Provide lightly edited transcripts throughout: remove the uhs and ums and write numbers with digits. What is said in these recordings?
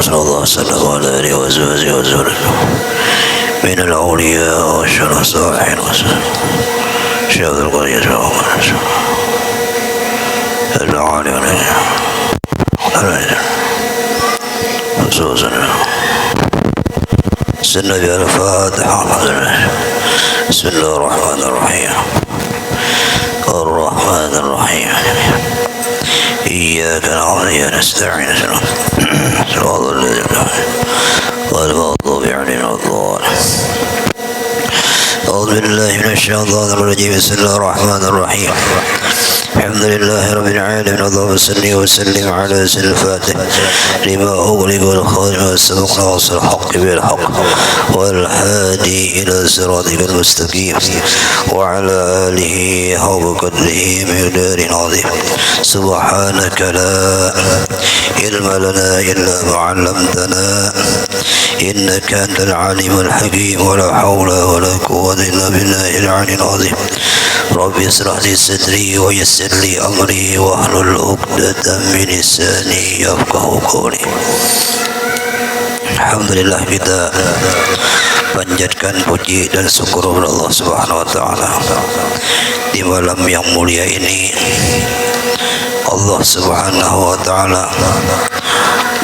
رسول الله صلى الله عليه وسلم من الأولياء والشهداء الصالحين شهد القرية العالي سنة الفاتحة. بسم الله الرحمن الرحيم. الرحمن الرحيم إياك نعبد وإياك نستعين صراط الذين غير المغضوب عليهم ولا الضالين. أعوذ بالله من الشيطان الرجيم. بسم الله الرحمن الرحيم. الحمد لله رب العالمين. اللهم صل وسلم على سيد الفاتح لما أغلق والخاتم والسبق ناصر الحق بالحق والهادي إلى صراطك المستقيم وعلى آله حق قدره بمقدار عظيم. سبحانك لا علم لنا إلا ما علمتنا إنك أنت العليم الحكيم. ولا حول ولا قوة إلا بالله العلي العظيم. رب اشرح لي صدري ويسر لي أمري واحلل عقدة من لساني يفقهوا قولي. Alhamdulillah, kita panjatkan puji dan syukur kepada Allah Subhanahu wa taala. Di malam yang mulia ini Allah Subhanahu wa taala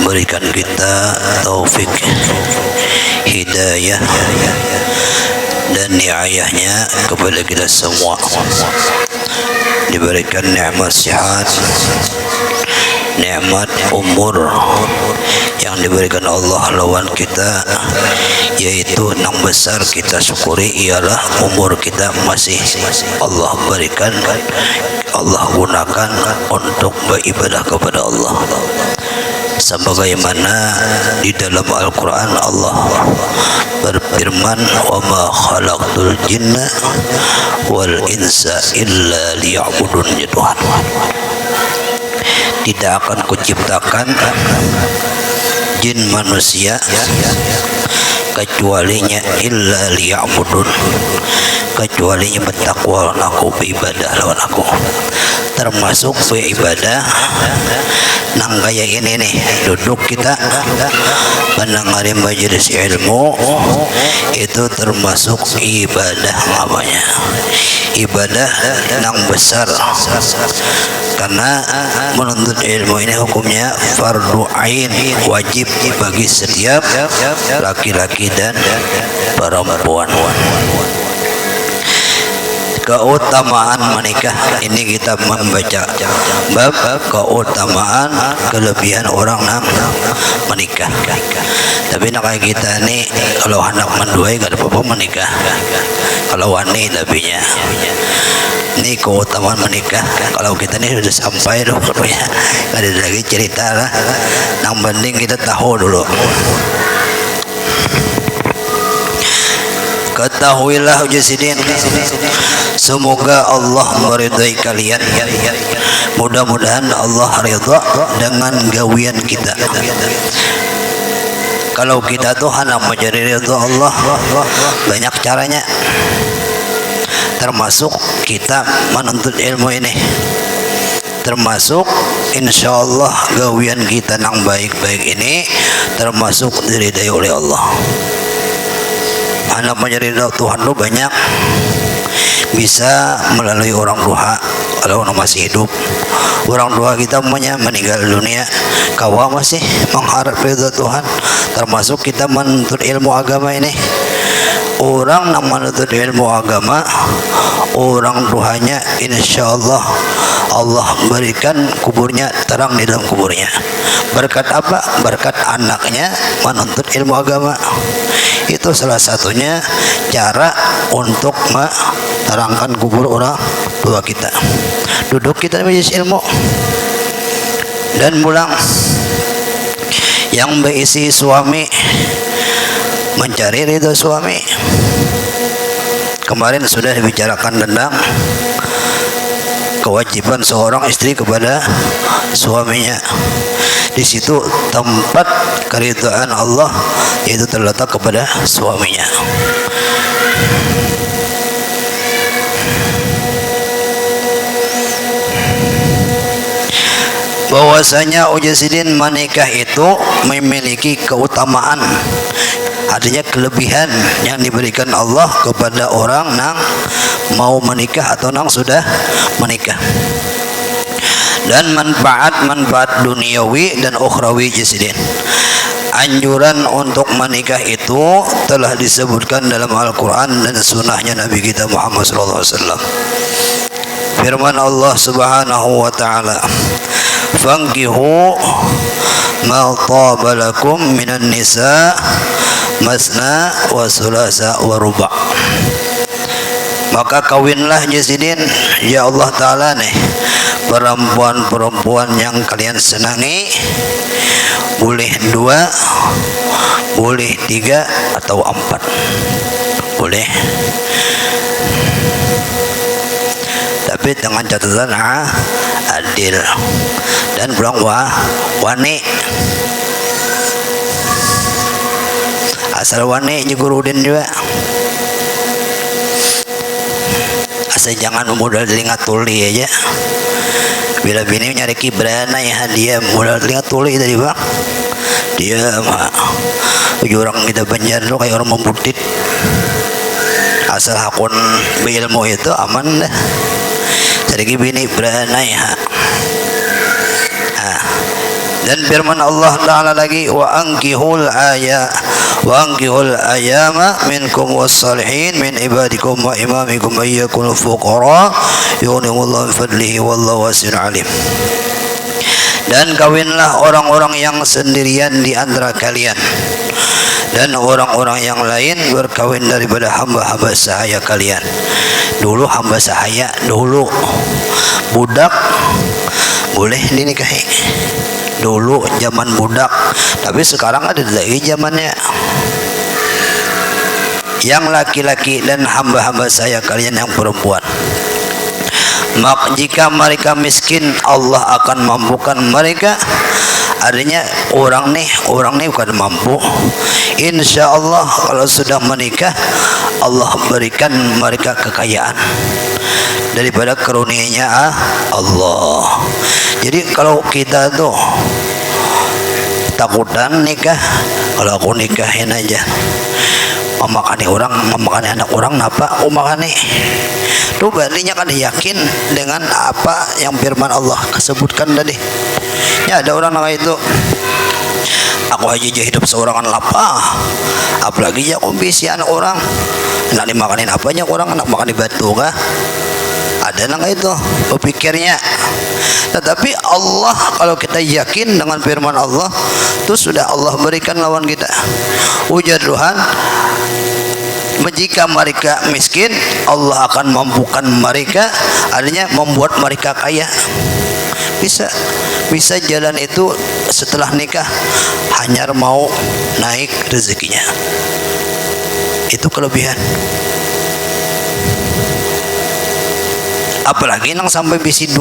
berikan kita taufik, hidayah dan niayahnya kepada kita semua. Diberikan nikmat sehat, nikmat umur yang diberikan Allah lawan kita, yaitu yang besar kita syukuri ialah umur kita masih Allah berikan, Allah gunakan untuk beribadah kepada Allah. Sebagaimana di dalam Al-Quran Allah berfirman, wa ma khalaqtul jinna wal insa illa liya'budun. Ya Tuhan, tidak akan kuciptakan jin manusia kecualinya illa liya'budun, kecualinya bertakwa lawan aku, beribadah lawan aku. Termasuk beribadah nang gaya ini nih, duduk kita mendengar majelis ilmu itu termasuk ibadah. Namanya ibadah nang besar, karena menuntut ilmu ini hukumnya fardu ain, wajib bagi setiap laki-laki dan perempuan. Keutamaan menikah ini kita membaca bab keutamaan kelebihan orang nang menikah. Tapi nak kayak kita nih, kalau anak menduai gak ada apa-apa menikah, kalau wani tapinya ini keutamaan menikah. Kalau kita nih sudah sampai loh, ya gak ada lagi cerita lah. Yang penting kita tahu dulu. Ketahuilah Ujisidin, semoga Allah meridai kalian. Mudah-mudahan Allah ridha dengan gawian kita. Kalau kita tuh hendak mencari ridha Allah, banyak caranya, termasuk kita menuntut ilmu ini, termasuk insyaallah gawian kita yang baik-baik ini termasuk diridai oleh Allah. Anak mencari ridha Tuhan itu banyak, bisa melalui orang tua kalau masih hidup. Orang tua kita meninggal dunia, kawa masih mengharap ridha Tuhan. Termasuk kita menuntut ilmu agama ini. Orang yang menuntut ilmu agama, orang tuanya insyaallah Allah berikan kuburnya terang di dalam kuburnya. Berkat apa? Berkat anaknya menuntut ilmu agama. Itu salah satunya cara untuk menerangkan kubur orang tua kita. Duduk kita di majelis ilmu dan pulang. Yang berisi suami mencari ridho suami. Kemarin sudah dibicarakan tentang kewajiban seorang istri kepada suaminya. Di situ tempat keridhaan Allah yaitu terletak kepada suaminya. bahwasanya ujasidin menikah itu memiliki keutamaan, artinya kelebihan yang diberikan Allah kepada orang yang mau menikah atau yang sudah menikah, dan manfaat duniawi dan ukhrawi jasidin. Anjuran untuk menikah itu telah disebutkan dalam Al-Quran dan sunnahnya Nabi kita Muhammad SAW. Firman Allah Subhanahu wa ta'ala, fankihu ma taba lakum minan nisa masna wa sulasa wa ruba'. Maka kawinlah jasidin ya Allah Ta'ala nih perempuan-perempuan yang kalian senangi, boleh 2, boleh 3 atau 4, boleh, tapi dengan catatan adil dan pulang wani, asal wani nyegurudin juga, asal jangan modal telinga tuli aja. Bila bini nyari kibrana ya dia modal telinga tuli tadi bang, dia mah orang kita Banjar lo kayak orang membutit, asal hakun berilmu itu aman dah. Jadi bini berana ya. Dan firman Allah Ta'ala lagi, wa ankihul ayama minkum wassalihin min ibadikum wa imamikum ayyakunu fuqara yughnihimullahu min fadlihi wallahu wasi'un alim. Dan kawinlah orang-orang yang sendirian di antara kalian dan orang-orang yang lain berkawin daripada hamba-hamba sahaya kalian. Dulu hamba sahaya, dulu budak boleh dinikahi, dulu zaman budak, tapi sekarang ada lagi zamannya. Yang laki-laki dan hamba-hamba saya kalian yang perempuan, maka jika mereka miskin Allah akan mampukan mereka. Artinya orang nih bukan mampu, insya Allah kalau sudah menikah Allah berikan mereka kekayaan daripada karunia-Nya Allah. Jadi kalau kita tuh takutan nikah, kalau aku nikahin aja memakani anak orang napa makani tuh berarti kan yakin dengan apa yang firman Allah sebutkan tadi. Ya ada orang kayak itu, aku aja hidup seorangan lapar, apalagi ya aku bisa anak orang nak dimakanin apanya orang, anak makan di batu kah? Ada nang itu berpikirnya. Tetapi Allah kalau kita yakin dengan firman Allah itu sudah Allah berikan lawan kita. Ujar Tuhan, jika mereka miskin Allah akan mampukan mereka, artinya membuat mereka kaya. Bisa jalan itu setelah nikah, hanya mau naik rezekinya. Itu kelebihan. Apalagi nang sampai bisi 2,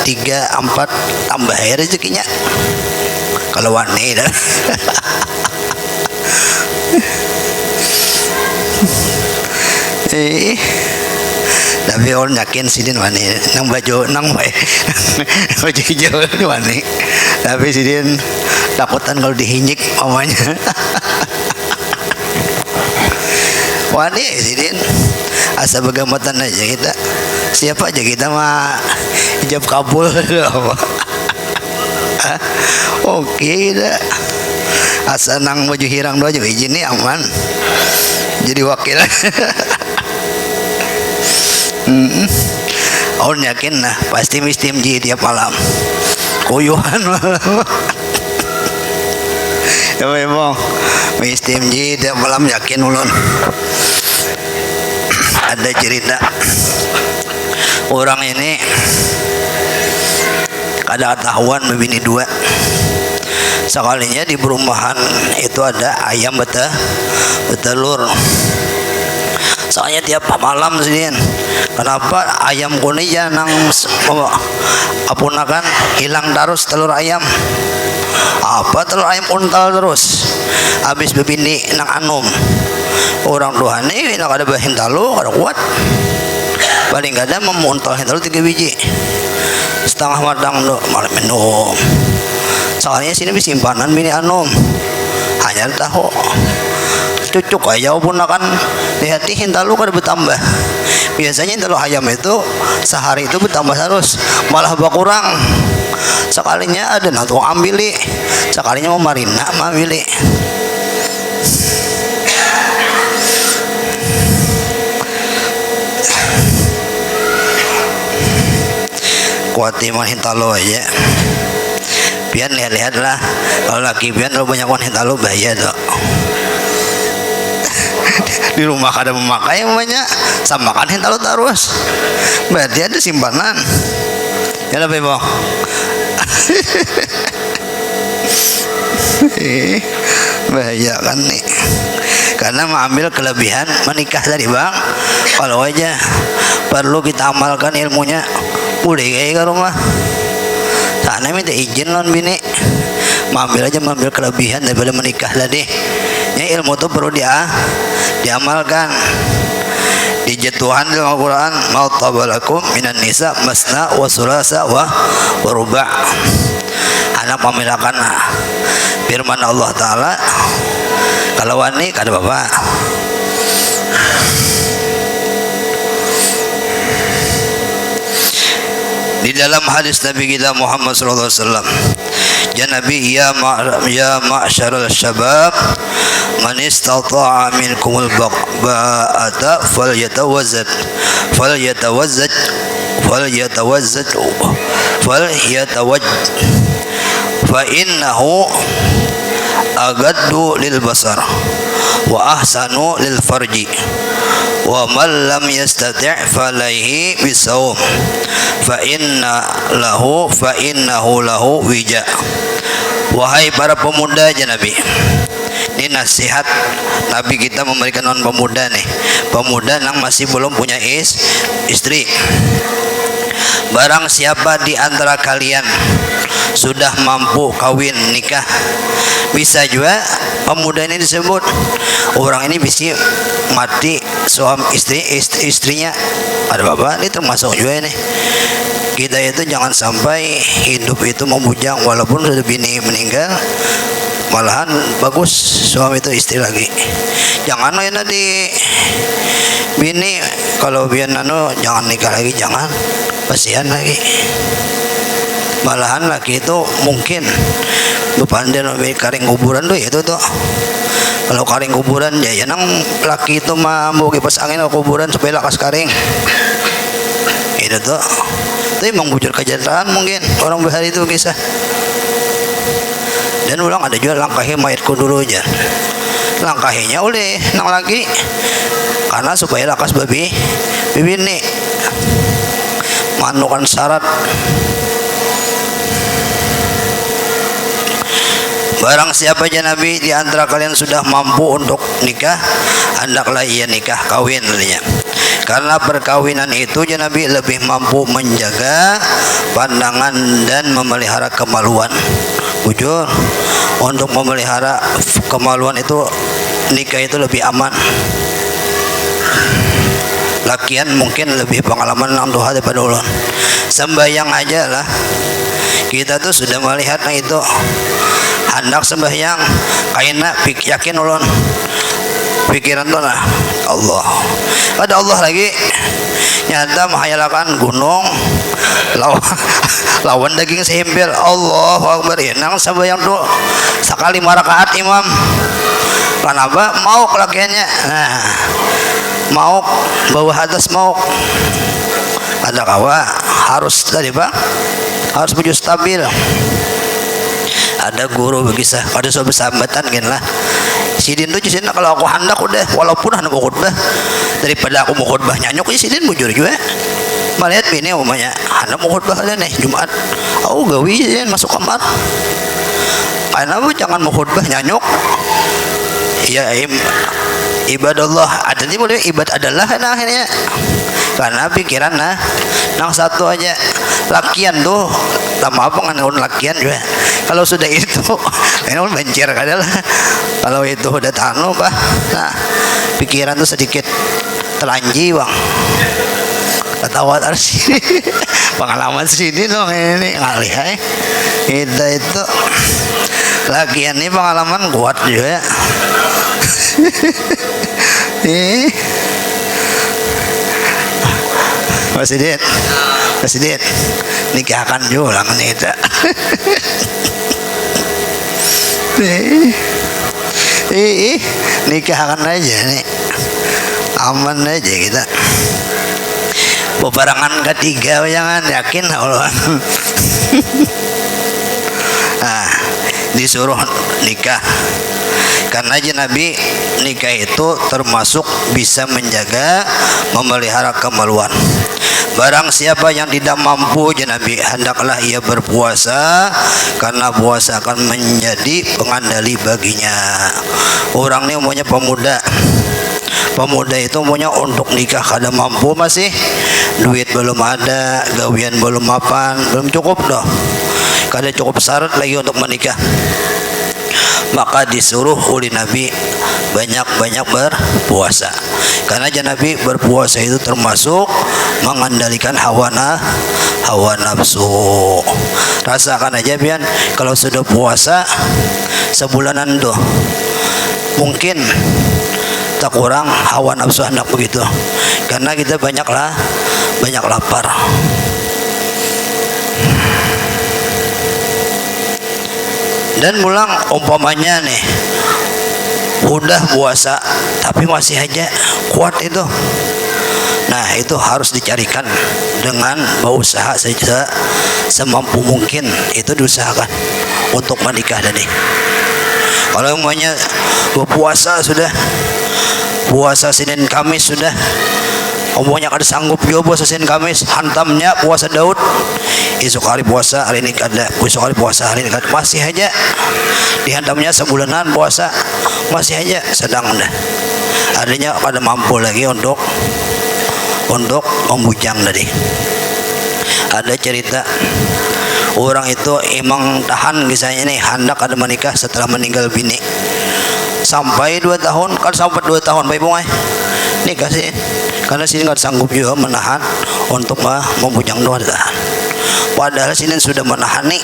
3, 4 tambah rezekinya. Kalau wani dah. Tapi orang yakin sidin wani nang baju nang baju hijau wani, tapi sidin takutan kalau dihinyik mamanya. Wani sidin asa begamatan aja kita, siapa aja kita mah ijab kabul apa. Oke dah, asa nang baju hirang doa juga izin nih aman jadi wakil. Orang yakin lah pasti mesti menjadi tiap malam kuyuhan. Ya memang mesti menjadi tiap malam, yakin ulun. Ada cerita orang ini ada ketahuan membini 2. Sekalinya di perumahan itu ada ayam betelur. Soalnya tiap malam sih, kenapa ayam kuning ya nang apunakan hilang terus telur ayam? Apa telur ayam untal terus? Habis bebini nang anum. Orang tua nih nak ada bahin talu, ada kuat. Paling gak ada memuntal talu 3 biji. setengah matang do malah minum. Soalnya sini simpanan bini anum hanya tahu cucuk aja pun akan lihatin talu kada bertambah. Biasanya talu ayam itu sehari itu bertambah terus, malah berkurang. Sekalinya ada nanti ambil, sekalinya mau marina ambil. Kuati mahin talu aja. Pian lihat-lihat lah, kalau laki pian lo banyak wanita lo bahaya tuh. Di rumah kada memakai banyak sama kan tahu terus berarti ada simpanan ya lebih bang. Bahaya kan nih karena mengambil kelebihan menikah tadi bang. Kalau aja perlu kita amalkan ilmunya boleh kayak ke rumah sana minta izin non bini mengambil aja mengambil kelebihan daripada menikah tadi ya. Ilmu tuh perlu diamalkan. Dijatuhan dalam Al-Quran mau tabalakum minan nisa masna wa sulasa wa ruba'. Anak pemilakan firman Allah Ta'ala kalau wani kada bapak. Di dalam hadis Nabi kita Muhammad sallallahu alaihi wasallam, ya Nabi, ya ma'syaral syabab, man istata'a minkumul ba'ata falyatawazzad fa innahu agaddu lil basar wa ahsanu lil farji wa man lam yastati' falaihi bisawm fa innahu lahu wija. Wahai para pemuda aja Nabi, ini nasihat Nabi kita memberikan non pemuda nih, pemuda yang masih belum punya istri. Barang siapa di antara kalian sudah mampu kawin nikah, bisa juga pemuda ini disebut orang ini bisa mati suami istrinya ada bapak. Ini termasuk juga ini. Kita itu jangan sampai hidup itu membujang walaupun sudah bini meninggal, malahan bagus suami itu istri lagi. Jangan enak di bini kalau biar jangan nikah lagi, jangan kasihan lagi. Malahan laki itu mungkin bepandai lebih karing kuburan tuh itu tuh. Kalau karing kuburan ya nang laki itu mah mau kipas angin ke kuburan supaya lakas karing. Itu tuh. Itu emang bujur kejahatan mungkin orang bahari itu kisah. Dan ulang ada juga langkahi mayatku dulu aja. Langkahinya oleh nang laki karena supaya lakas babi bibini manukan syarat. Barang siapa aja Nabi di antara kalian sudah mampu untuk nikah, hendaklah ia nikah kawin artinya. Karena perkawinan itu ya Nabi lebih mampu menjaga pandangan dan memelihara kemaluan. Jujur, untuk memelihara kemaluan itu nikah itu lebih aman. Lakian mungkin lebih pengalaman nang doa daripada ulun. Sembahyang aja lah. Kita tuh sudah melihat itu hendak sembahyang kaina yakin ulun pikiran tuh lah Allah ada Allah lagi nyata menghayalkan gunung lawan daging sehempil Allahu Akbar. Nang sembahyang tuh sekali marakaat imam kenapa mau kelakiannya mau bawah atas mau ada kawa harus tadi pak harus baju stabil. Ada guru begisah ada suatu sambatan kan lah sidin tuh sidin kalau aku hendak udah walaupun hendak mau khutbah daripada aku mau khutbah nyanyuk ya sidin bujur juga melihat bini umumnya hendak mau khutbah aja nih Jumat aku gawi sidin masuk kamar karena apa jangan mau khutbah nyanyuk ya ibadallah ada nih boleh ibad adalah nah akhirnya karena pikiran nang satu aja lakian tuh lama apa kan lakian juga kalau sudah itu ini bencer adalah kalau itu udah tanu pak nah pikiran tuh sedikit telanji bang ketawa terus sini. Pengalaman sini dong ini ngalih kita itu lagian ini pengalaman kuat juga. Mas Dit nikahkan juga lah kita. Nikahkan aja nih, aman aja kita. Peperangan ketiga jangan yakin Allah. Nah, disuruh nikah karena aja Nabi nikah itu termasuk bisa menjaga memelihara kemaluan. Barang siapa yang tidak mampu ya Nabi, hendaklah ia berpuasa karena puasa akan menjadi pengandali baginya. Orang ini umumnya pemuda itu umumnya untuk nikah kada mampu, masih duit belum ada, gawian belum mapan, belum cukup doh, kada cukup syarat lagi untuk menikah. Maka disuruh oleh Nabi banyak-banyak berpuasa. Karena Nabi berpuasa itu termasuk mengendalikan hawa nafsu. Rasakan aja Bian, kalau sudah puasa sebulanan tuh mungkin tak kurang hawa nafsu hendak begitu. Karena kita banyak lapar. Dan pulang umpamanya nih udah puasa tapi masih aja kuat itu, nah itu harus dicarikan dengan berusaha saja semampu mungkin, itu diusahakan untuk menikah tadi. Kalau umpamanya berpuasa sudah puasa Senin Kamis sudah umpamanya kada sanggup juga puasa Senin Kamis, hantamnya puasa Daud, esok hari puasa hari ini kada, esok hari puasa hari ini kada, masih aja dihantamnya sebulanan puasa, masih aja sedang dah. Adanya pada mampu lagi untuk membujang tadi. Ada cerita orang itu emang tahan kisahnya nih, hendak ada menikah setelah meninggal bini sampai 2 tahun, kan sampai 2 tahun baik bungai nikah sih, karena sini nggak sanggup juga menahan untuk membujang doa tahan. Padahal sini sudah menahan nih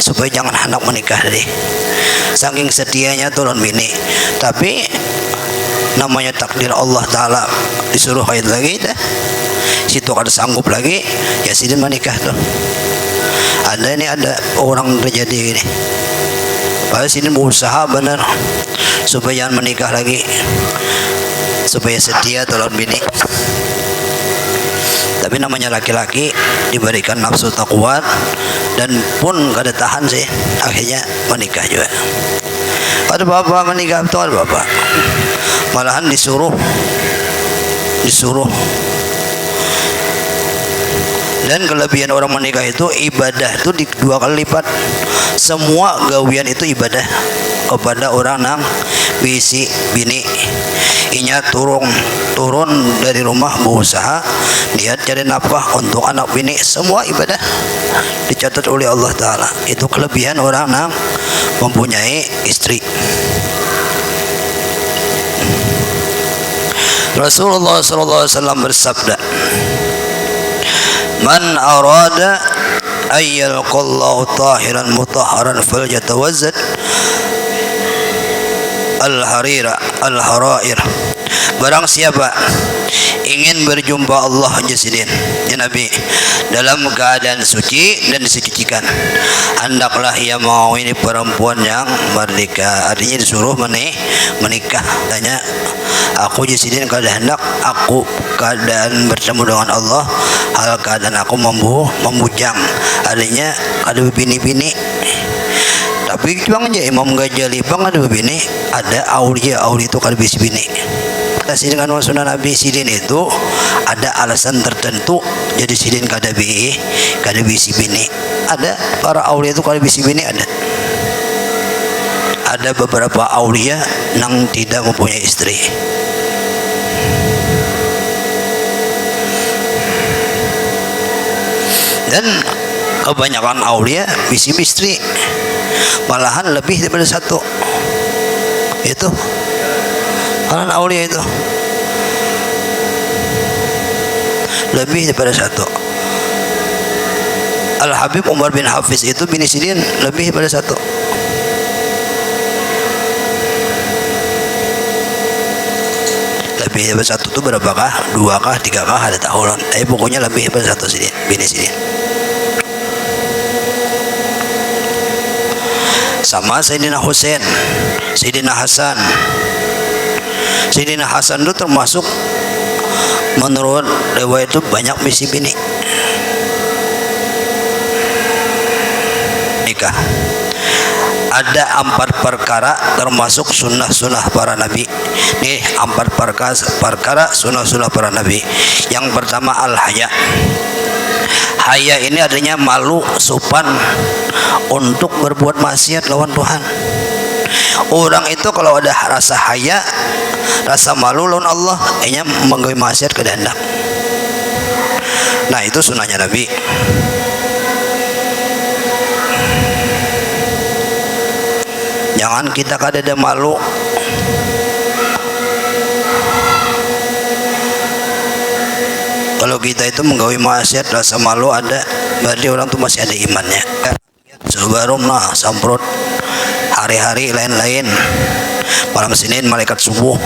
supaya jangan hendak menikah tadi, saking setianya turun bini. Tapi namanya takdir Allah Ta'ala, disuruh kait lagi dah, situ kada sanggup lagi ya sini menikah tuh. Ada orang terjadi ini, padahal sini berusaha benar supaya jangan menikah lagi, supaya setia turun bini. Tapi namanya laki-laki diberikan nafsu tak kuat dan pun kada tahan sih, akhirnya menikah juga. Ada bapak menikah itu, ada bapak malahan disuruh dan kelebihan orang menikah itu ibadah itu 2 kali lipat. Semua gawian itu ibadah kepada orang nang bisi bini, inya turun dari rumah berusaha dia cari nafkah untuk anak bini, semua ibadah dicatat oleh Allah Ta'ala. Itu kelebihan orang nang mempunyai istri. Rasulullah SAW bersabda, man arada ayyalqallahu tahiran mutahharan falyatawazzad al-harair. Barang siapa ingin berjumpa Allah jasidin ya Nabi dalam keadaan suci dan disucikan, hendaklah ia mau ini perempuan yang merdeka. Artinya disuruh menikah. Tanya, aku jasidin kada hendak aku keadaan bertemu dengan Allah hal keadaan aku membujang. Artinya ada bini-bini. Tapi bang aja Imam Ghazali bang ada bini, ada aulia itu kada bisi bini. Kasih dengan sunnah Nabi sidin itu ada alasan tertentu jadi sidin kada bisi bini. Ada para aulia itu kada bisi bini ada. Ada beberapa aulia yang tidak mempunyai istri. Dan kebanyakan aulia bisi istri, malahan lebih daripada satu. Itu malahan aulia itu. lebih daripada satu. Al-Habib Umar bin Hafiz itu bini Sirin lebih daripada satu. Lebih daripada satu itu berapakah? 2 kah? 3 kah? Ada tahunan. Tapi pokoknya lebih daripada satu Sirin, bini Sirin. Sama Sayyidina Husain, Sayyidina Hasan. Sayyidina Hasan itu termasuk menurut riwayat itu banyak misi bini. Nikah. Ada 4 perkara termasuk sunnah-sunnah para nabi. Nih 4 perkara sunnah-sunnah para nabi. Yang pertama al-haya. Haya ini adanya malu, sopan untuk berbuat maksiat lawan Tuhan. Orang itu kalau ada rasa haya, rasa malu lawan Allah, hanya menggawe maksiat ke hendak. Nah itu sunnahnya Nabi. Jangan kita kada ada malu. Kalau kita itu menggawe maksiat rasa malu ada, berarti orang itu masih ada imannya. Sebarum nah samprot hari-hari lain-lain. Malam Senin malaikat subuh,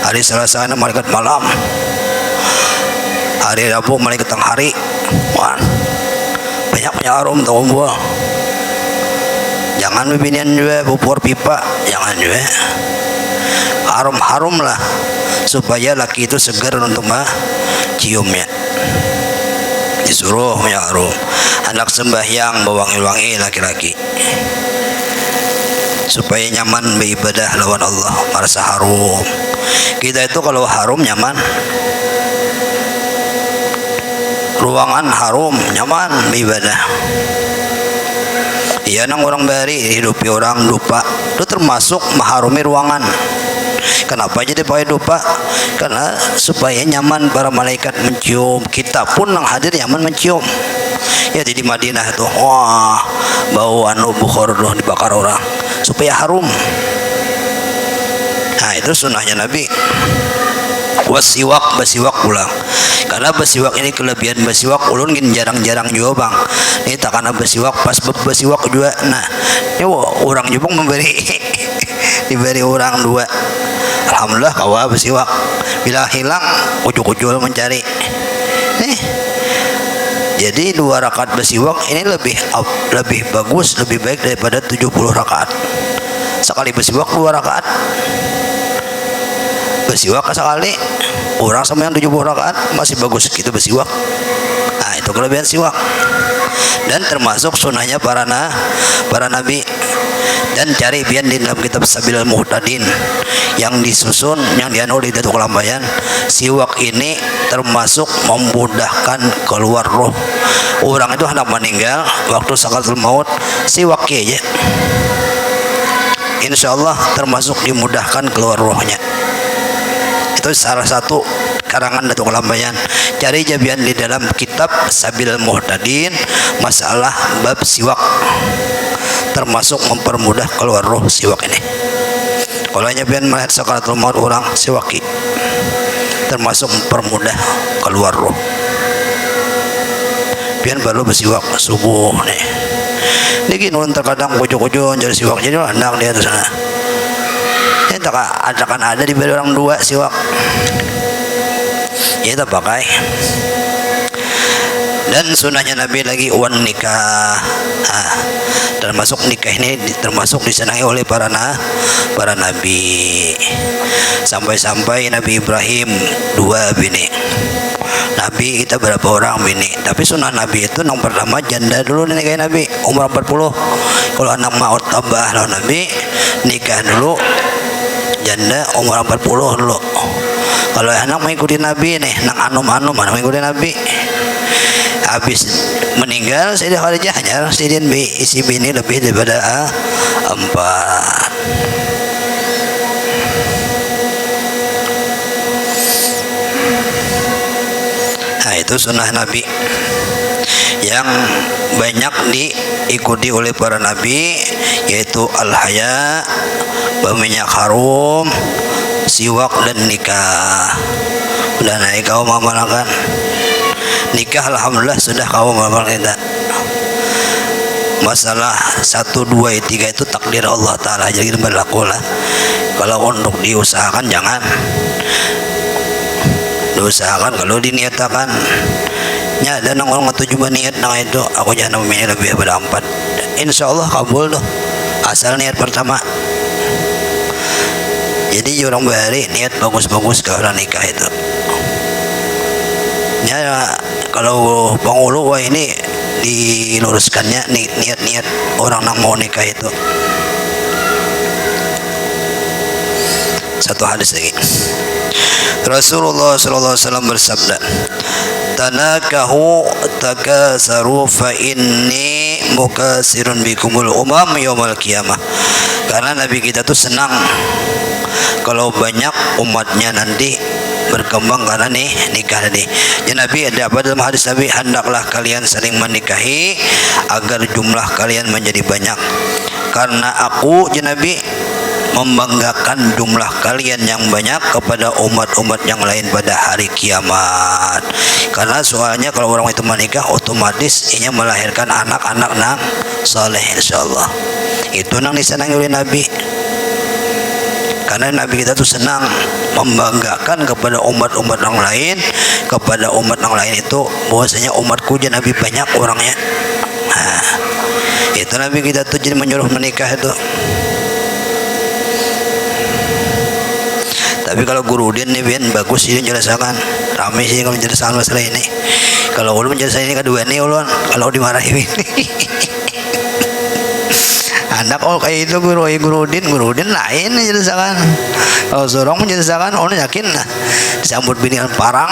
hari Selasa malaikat malam, hari Rabu malaikat tengah hari. Wah, banyak arum tahu buah. Jangan bibinian juga pupur pipa, jangan juga. Harum-harum lah supaya laki itu segar untuk ciumnya. Disuruh ya harum. Anak sembahyang berwangi-wangi laki-laki supaya nyaman beribadah lawan Allah, merasa harum. Kita itu kalau harum nyaman, ruangan harum nyaman beribadah. Iya nang orang bari hidupi orang lupa itu termasuk mengharumi ruangan. Kenapa jadi pakai dupa? Karena supaya nyaman para malaikat mencium, kita pun yang hadir nyaman mencium. Ya di Madinah itu, wah bau anu bukhor loh dibakar orang supaya harum. Nah itu sunnahnya Nabi. Wasiwak, basiwak pulang. Karena basiwak ini kelebihan basiwak ulun gin jarang-jarang juga bang. Ini tak karena basiwak pas basiwak juga. Nah ini orang juga memberi diberi orang 2. Alhamdulillah kawa basiwak. Bila hilang ujuk-ujuk mencari. Jadi 2 rakaat basiwak ini lebih bagus, lebih baik daripada 70 rakaat. Sekali basiwak 2 rakaat. Basiwak sekali orang sama yang 70 rakaat masih bagus gitu basiwak. Nah itu kelebihan siwak. Dan termasuk sunnahnya para nabi. Dan cari biar di dalam kitab Sabilul Muhtadin yang disusun, yang dianu di Datuk Lambayan, siwak ini termasuk memudahkan keluar roh. Orang itu hendak meninggal waktu sakaratul maut siwak aja, insyaallah termasuk dimudahkan keluar rohnya. Itu salah satu karangan Datuk Lambayan. Cari jabian di dalam kitab Sabilul Muhtadin masalah bab siwak, termasuk mempermudah keluar roh siwak ini. Kalau hanya biar melihat sakaratul maut orang siwaki, termasuk mempermudah keluar roh. Biar baru bersiwak subuh nih. Niki nun terkadang kucu-kucu jadi siwak jadi anak dia di sana. Ini tak ada di bawah orang 2 siwak. Ya kita pakai. Dan sunnahnya Nabi lagi wan nikah. Termasuk nikah ini termasuk disenangi oleh para nabi. Sampai-sampai Nabi Ibrahim 2 bini. Nabi kita berapa orang bini? Tapi sunnah Nabi itu yang pertama janda dulu nikahin Nabi umur 40. Kalau anak maut tambah lawan Nabi nikah dulu janda umur 40 dulu. Kalau anak mengikuti Nabi nih, nang anum-anum mana mengikuti Nabi. Habis meninggal Sayyidah Khadijah hanya sidin isi bini lebih daripada 4. Nah itu sunnah Nabi yang banyak diikuti oleh para nabi, yaitu al-haya, berminyak harum, siwak dan nikah. Udah naik kau mengamalkan nikah, alhamdulillah sudah kau mengamalkan kita. Masalah 1, 2, 3 itu takdir Allah Ta'ala, jadi berlaku lah. Kalau untuk diusahakan jangan diusahakan, kalau diniatakan nya dan orang tujuh niat nah itu aku jangan memilih lebih daripada 4, insya Allah kabul tuh asal niat pertama. Jadi orang bari niat bagus-bagus ke orang nikah itu ya. Kalau penghulu wah ini diluruskannya niat-niat orang yang mau nikah itu. Satu hadis lagi, Rasulullah SAW bersabda, tanakahu takasaru fa inni mukasirun bikumul umam yaumal qiyamah. Karena Nabi kita tuh senang kalau banyak umatnya nanti berkembang karena nih nikah tadi. Ya Nabi ada apa dalam hadis Nabi, hendaklah kalian saling menikahi agar jumlah kalian menjadi banyak. Karena aku ya Nabi membanggakan jumlah kalian yang banyak kepada umat-umat yang lain pada hari kiamat. Karena soalnya kalau orang itu menikah otomatis ia melahirkan anak-anak nang saleh insyaallah. Itu nang disenangi oleh Nabi. Karena Nabi kita tuh senang membanggakan kepada umat-umat yang lain, kepada umat yang lain itu bahwasanya umatku je Nabi banyak orangnya. Nah, itu Nabi kita tuh jadi menyuruh menikah itu. Tapi kalau Guru Udin nih Bian bagus sih menjelaskan, ramai sih kalau menjelaskan masalah ini. Kalau ulun menjelaskan ini kedua nih ulun kalau dimarahin ini. Anak kayak itu Guru Udin lain menjelaskan. Kalau seorang menjelaskan ulun yakin nah disambut binian parang.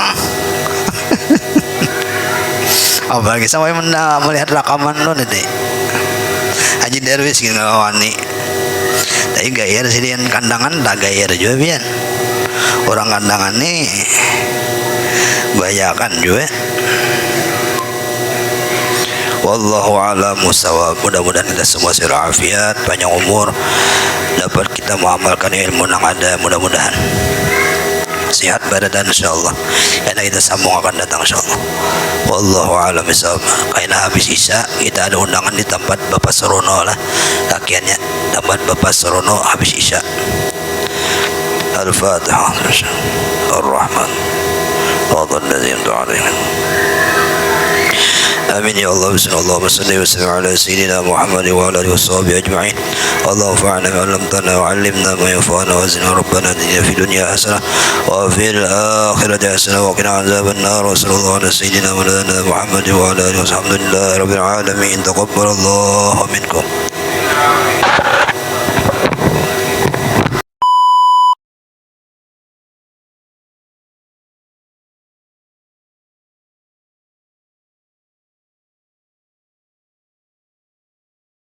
Apalagi sampai melihat rekaman lo nanti Haji Darwis gitu ngawani. Tapi gair sedian kandangan tak gair juga Bian. Orang kandangan nih bayakan juga. Wallahu a'lam bissawab. Mudah-mudahan kita semua sehat afiat, panjang umur, dapat kita mengamalkan ilmu yang ada, mudah-mudahan sehat badan insyaallah. Karena kita sambung akan datang insyaallah. Wallahu a'lam bissawab. Karena habis Isya kita ada undangan di tempat Bapak Serono lah. Kakiannya tempat Bapak Serono habis Isya. Al-Fatihah. Ar-Rahman. Fadhal ladzina tu'alihim. آمين يا الله. بسم الله وصلي وسلم على سيدنا محمد وعلى آله وصحبه أجمعين. اللهم انفعنا بما علمتنا وعلمنا ما ينفعنا وزدنا ربنا آتنا في الدنيا حسنة وفي الآخرة حسنة وقنا عذاب النار. وصلى الله على سيدنا مولانا محمد وعلى آله وصحبه. الحمد لله رب العالمين. تقبل الله منكم.